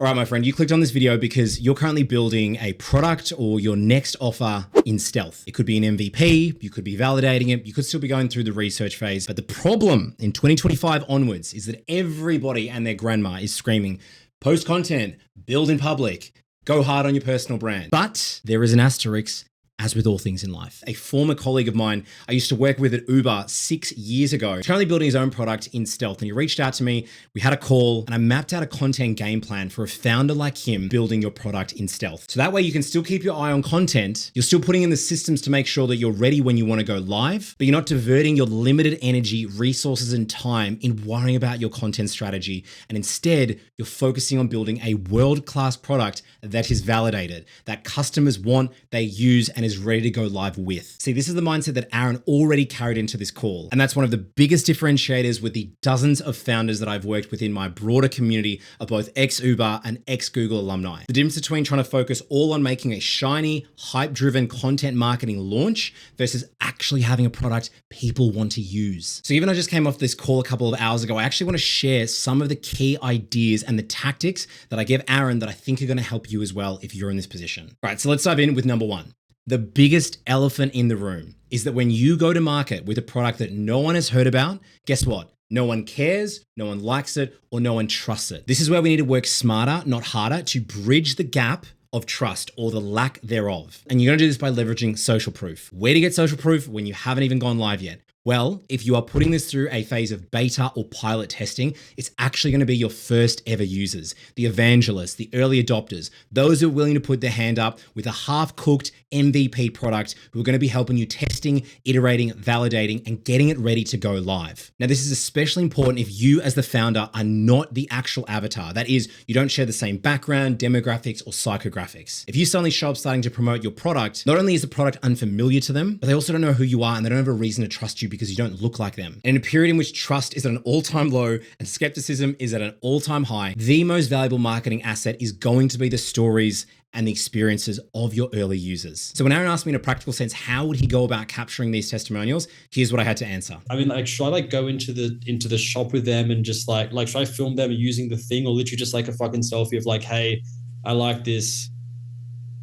All right, my friend, you clicked on this video because you're currently building a product or your next offer in stealth. It could be an MVP, you could be validating it, you could still be going through the research phase. But the problem in 2025 onwards is that everybody and their grandma is screaming, post content, build in public, go hard on your personal brand. But there is an asterisk. As with all things in life. A former colleague of mine I used to work with at Uber 6 years ago, he's currently building his own product in stealth. And he reached out to me, we had a call, and I mapped out a content game plan for a founder like him building your product in stealth. So that way you can still keep your eye on content, you're still putting in the systems to make sure that you're ready when you want to go live, but you're not diverting your limited energy, resources, and time in worrying about your content strategy. And instead, you're focusing on building a world-class product that is validated, that customers want, they use, and is ready to go live with. See, this is the mindset that Aaron already carried into this call. And that's one of the biggest differentiators with the dozens of founders that I've worked with in my broader community of both ex-Uber and ex-Google alumni. The difference between trying to focus all on making a shiny, hype-driven content marketing launch versus actually having a product people want to use. So even I just came off this call a couple of hours ago, I actually want to share some of the key ideas and the tactics that I gave Aaron that I think are going to help you as well if you're in this position. All right, so let's dive in with number one. The biggest elephant in the room is that when you go to market with a product that no one has heard about, guess what? No one cares, no one likes it, or no one trusts it. This is where we need to work smarter, not harder, to bridge the gap of trust or the lack thereof. And you're gonna do this by leveraging social proof. Where to get social proof when you haven't even gone live yet? Well, if you are putting this through a phase of beta or pilot testing, it's actually going to be your first ever users, the evangelists, the early adopters, those who are willing to put their hand up with a half-cooked MVP product who are going to be helping you testing, iterating, validating, and getting it ready to go live. Now, this is especially important if you as the founder are not the actual avatar. That is, you don't share the same background, demographics, or psychographics. If you suddenly show up starting to promote your product, not only is the product unfamiliar to them, but they also don't know who you are and they don't have a reason to trust you because you don't look like them. And in a period in which trust is at an all-time low and skepticism is at an all-time high, the most valuable marketing asset is going to be the stories and the experiences of your early users. So when Aaron asked me in a practical sense, how would he go about capturing these testimonials? Here's what I had to answer. I mean, like, should I like go into the shop with them and just like should I film them using the thing, or literally just like a fucking selfie of like, hey, I like this.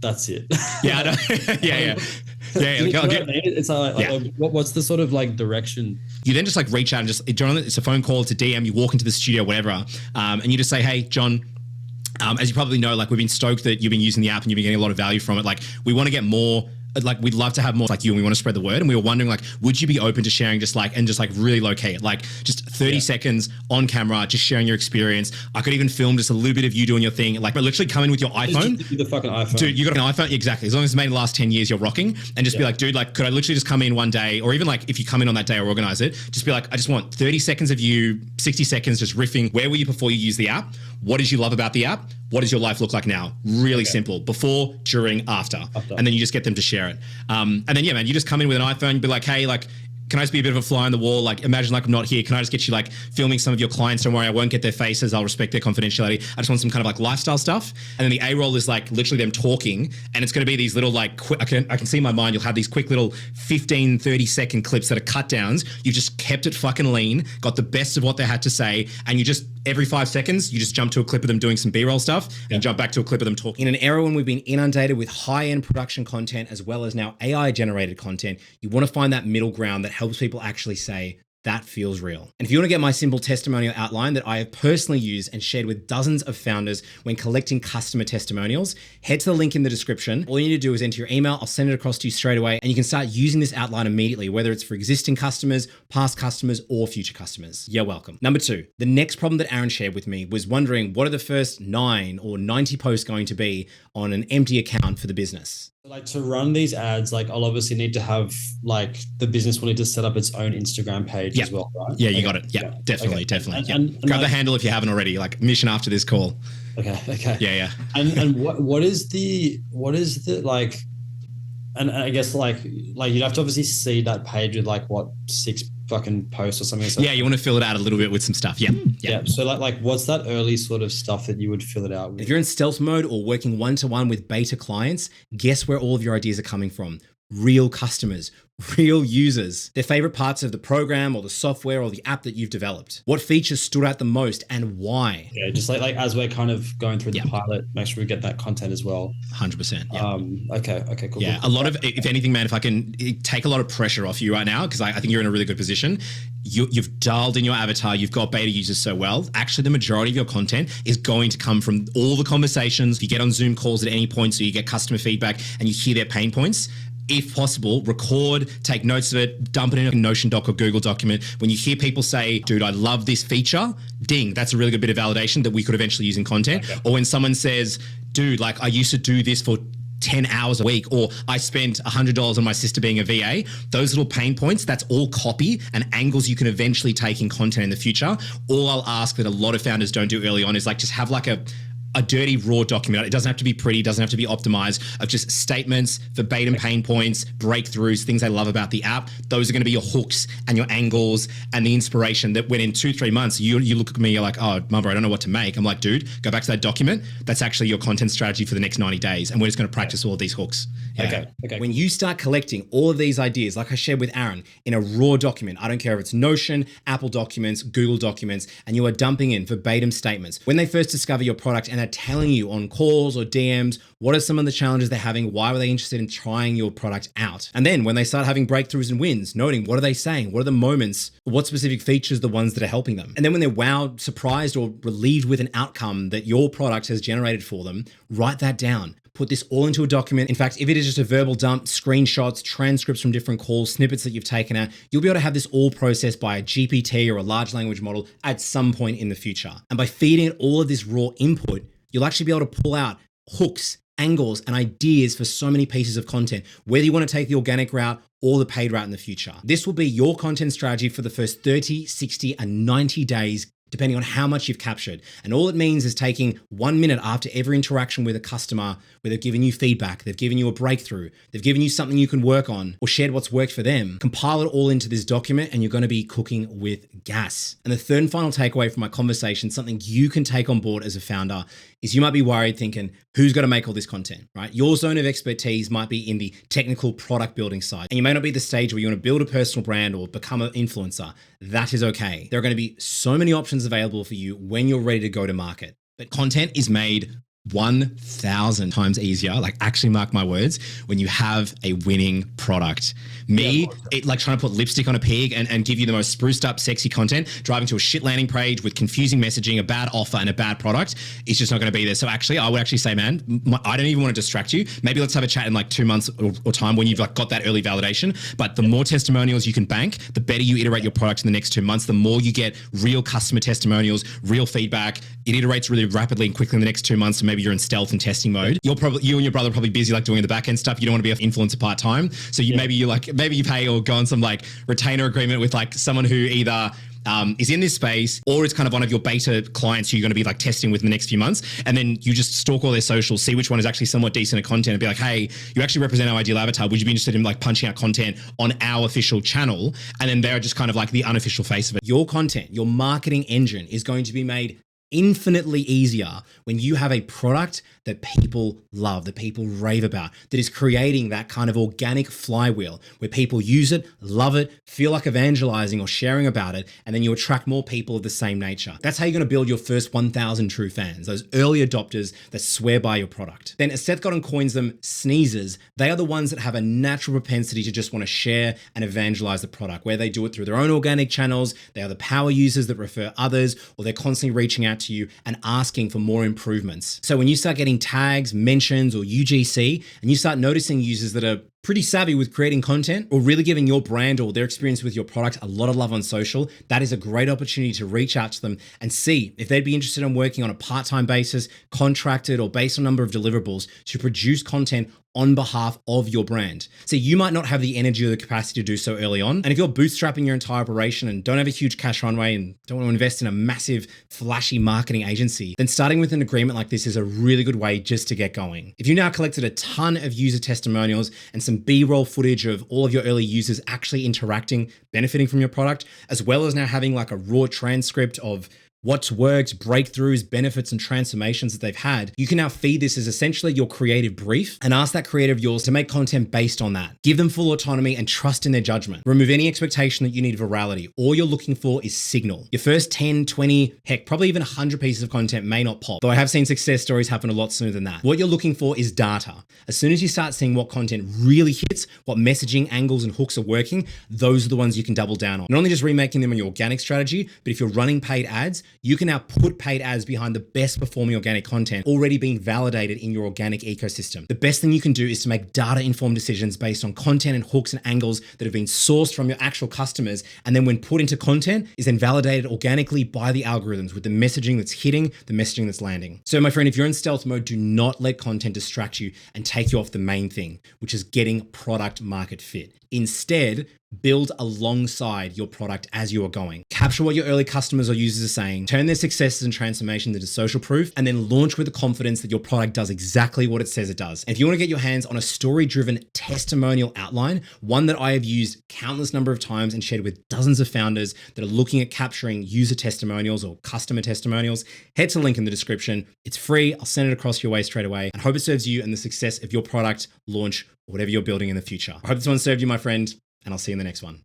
That's it. Yeah, I know. yeah. It's like what's the sort of like direction? You then just like reach out and just, John, it's a phone call, it's a DM, you walk into the studio, whatever, and you just say, hey, John, as you probably know, like we've been stoked that you've been using the app and you've been getting a lot of value from it. Like we want to get more, like we'd love to have more like you and we want to spread the word. And we were wondering like, would you be open to sharing just like really low key, like just 30 seconds on camera, just sharing your experience. I could even film just a little bit of you doing your thing, like but literally come in with your iPhone. The fucking iPhone. Dude, you got an iPhone? Exactly. As long as it's made in the last 10 years, you're rocking. And just be like, dude, like, could I literally just come in one day? Or even like if you come in on that day or organize it, just be like, I just want 30 seconds of you, 60 seconds just riffing. Where were you before you use the app? What did you love about the app? What does your life look like now? Really simple. Before, during, after. And then you just get them to share it. And then, yeah, man, you just come in with an iPhone, be like, hey, like, can I just be a bit of a fly on the wall? Like, imagine like I'm not here. Can I just get you like filming some of your clients? Don't worry, I won't get their faces. I'll respect their confidentiality. I just want some kind of like lifestyle stuff. And then the A-roll is like literally them talking. And it's going to be these little like, I can see in my mind, you'll have these quick little 15, 30 second clips that are cut downs. You've just kept it fucking lean, got the best of what they had to say. And you just, every 5 seconds, you just jump to a clip of them doing some B-roll stuff and jump back to a clip of them talking. In an era when we've been inundated with high-end production content as well as now AI-generated content, you want to find that middle ground that helps people actually say, that feels real. And if you want to get my simple testimonial outline that I have personally used and shared with dozens of founders when collecting customer testimonials, head to the link in the description. All you need to do is enter your email. I'll send it across to you straight away and you can start using this outline immediately, whether it's for existing customers, past customers, or future customers. You're welcome. Number 2, the next problem that Aaron shared with me was wondering what are the first 9 or 90 posts going to be on an empty account for the business. Like to run these ads, like I'll obviously need to have like the business will need to set up its own Instagram page as well, right? Yeah, you got it. Yeah, definitely. And grab the handle if you haven't already, like mission after this call. Okay. Yeah. And what is the like, and I guess like you'd have to obviously see that page with like what 6 fucking posts or something. So yeah, you want to fill it out a little bit with some stuff. Yeah. So like what's that early sort of stuff that you would fill it out with? If you're in stealth mode or working one-to-one with beta clients, guess where all of your ideas are coming from? real customers, real users, their favorite parts of the program or the software or the app that you've developed. What features stood out the most and why? Yeah, just like as we're kind of going through the Yeah. pilot, make sure we get that content as well. 100%. Yeah. Okay, cool. Yeah, cool. a lot of, if anything, man, if I can take a lot of pressure off you right now, because I think you're in a really good position. You've dialed in your avatar, you've got beta users so well. Actually, the majority of your content is going to come from all the conversations. You get on Zoom calls at any point, so you get customer feedback and you hear their pain points. If possible, record, take notes of it, dump it in a Notion doc or Google document. When you hear people say, dude, I love this feature, ding, that's a really good bit of validation that we could eventually use in content. Okay. Or when someone says, dude, like I used to do this for 10 hours a week, or I spent $100 on my sister being a VA, those little pain points, that's all copy and angles you can eventually take in content in the future. All I'll ask that a lot of founders don't do early on is like just have like a dirty raw document. It doesn't have to be pretty, doesn't have to be optimized, of just statements, verbatim pain points, breakthroughs, things I love about the app. Those are going to be your hooks and your angles and the inspiration that when in 2-3 months, you look at me, you're like, oh, Mamba, I don't know what to make. I'm like, dude, go back to that document. That's actually your content strategy for the next 90 days. And we're just going to practice all of these hooks. Yeah. Okay. When you start collecting all of these ideas, like I shared with Aaron, in a raw document, I don't care if it's Notion, Apple Documents, Google Documents, and you are dumping in verbatim statements. When they first discover your product and are telling you on calls or DMs, what are some of the challenges they're having? Why were they interested in trying your product out? And then when they start having breakthroughs and wins, noting what are they saying? What are the moments? What specific features are the ones that are helping them? And then when they're wowed, surprised, or relieved with an outcome that your product has generated for them, write that down. Put this all into a document. In fact, if it is just a verbal dump, screenshots, transcripts from different calls, snippets that you've taken out, you'll be able to have this all processed by a GPT or a large language model at some point in the future. And by feeding it all of this raw input, you'll actually be able to pull out hooks, angles, and ideas for so many pieces of content, whether you want to take the organic route or the paid route in the future. This will be your content strategy for the first 30, 60, and 90 days, depending on how much you've captured. And all it means is taking 1 minute after every interaction with a customer where they've given you feedback, they've given you a breakthrough, they've given you something you can work on, or shared what's worked for them, compile it all into this document, and you're going to be cooking with gas. And the third and final takeaway from my conversation, something you can take on board as a founder, is you might be worried thinking, who's going to make all this content, right? Your zone of expertise might be in the technical product building side, and you may not be at the stage where you want to build a personal brand or become an influencer. That is okay. There are going to be so many options available for you when you're ready to go to market. But content is made 1,000 times easier, like actually mark my words, when you have a winning product. It like trying to put lipstick on a pig and give you the most spruced up, sexy content, driving to a shit landing page with confusing messaging, a bad offer and a bad product, it's just not going to be there. So actually, I would actually say, man, I don't even want to distract you. Maybe let's have a chat in like 2 months or time when you've like got that early validation. But the more testimonials you can bank, the better you iterate your product in the next 2 months, the more you get real customer testimonials, real feedback. It iterates really rapidly and quickly in the next 2 months. So maybe you're in stealth and testing mode. You and your brother are probably busy like doing the back end stuff. You don't want to be an influencer part time. So maybe you pay or go on some like retainer agreement with like someone who either is in this space or is kind of one of your beta clients who you're going to be like testing with in the next few months. And then you just stalk all their socials, see which one is actually somewhat decent at content and be like, hey, you actually represent our ideal avatar. Would you be interested in like punching out content on our official channel? And then they're just kind of like the unofficial face of it. Your content, your marketing engine is going to be made infinitely easier when you have a product that people love, that people rave about, that is creating that kind of organic flywheel where people use it, love it, feel like evangelizing or sharing about it, and then you attract more people of the same nature. That's how you're going to build your first 1,000 true fans, those early adopters that swear by your product. Then as Seth Godin coins them, sneezers, they are the ones that have a natural propensity to just want to share and evangelize the product, where they do it through their own organic channels, they are the power users that refer others, or they're constantly reaching out to you and asking for more improvements. So when you start getting tags, mentions, or UGC, and you start noticing users that are pretty savvy with creating content or really giving your brand or their experience with your product a lot of love on social, that is a great opportunity to reach out to them and see if they'd be interested in working on a part-time basis, contracted, or based on number of deliverables to produce content on behalf of your brand. So you might not have the energy or the capacity to do so early on. And if you're bootstrapping your entire operation and don't have a huge cash runway and don't want to invest in a massive, flashy marketing agency, then starting with an agreement like this is a really good way just to get going. If you now collected a ton of user testimonials and some B-roll footage of all of your early users actually interacting, benefiting from your product, as well as now having like a raw transcript of what's worked, breakthroughs, benefits, and transformations that they've had, you can now feed this as essentially your creative brief and ask that creative of yours to make content based on that. Give them full autonomy and trust in their judgment. Remove any expectation that you need virality. All you're looking for is signal. Your first 10, 20, heck, probably even 100 pieces of content may not pop, though I have seen success stories happen a lot sooner than that. What you're looking for is data. As soon as you start seeing what content really hits, what messaging, angles, and hooks are working, those are the ones you can double down on. Not only just remaking them on your organic strategy, but if you're running paid ads, you can now put paid ads behind the best performing organic content already being validated in your organic ecosystem. The best thing you can do is to make data-informed decisions based on content and hooks and angles that have been sourced from your actual customers, and then when put into content, is then validated organically by the algorithms with the messaging that's hitting, the messaging that's landing. So my friend, if you're in stealth mode, do not let content distract you and take you off the main thing, which is getting product market fit. Instead, build alongside your product as you are going. Capture what your early customers or users are saying, turn their successes and transformations into social proof, and then launch with the confidence that your product does exactly what it says it does. And if you want to get your hands on a story-driven testimonial outline, one that I have used countless number of times and shared with dozens of founders that are looking at capturing user testimonials or customer testimonials, head to the link in the description. It's free. I'll send it across your way straight away, and hope it serves you and the success of your product launch or whatever you're building in the future. I hope this one served you, my friend, and I'll see you in the next one.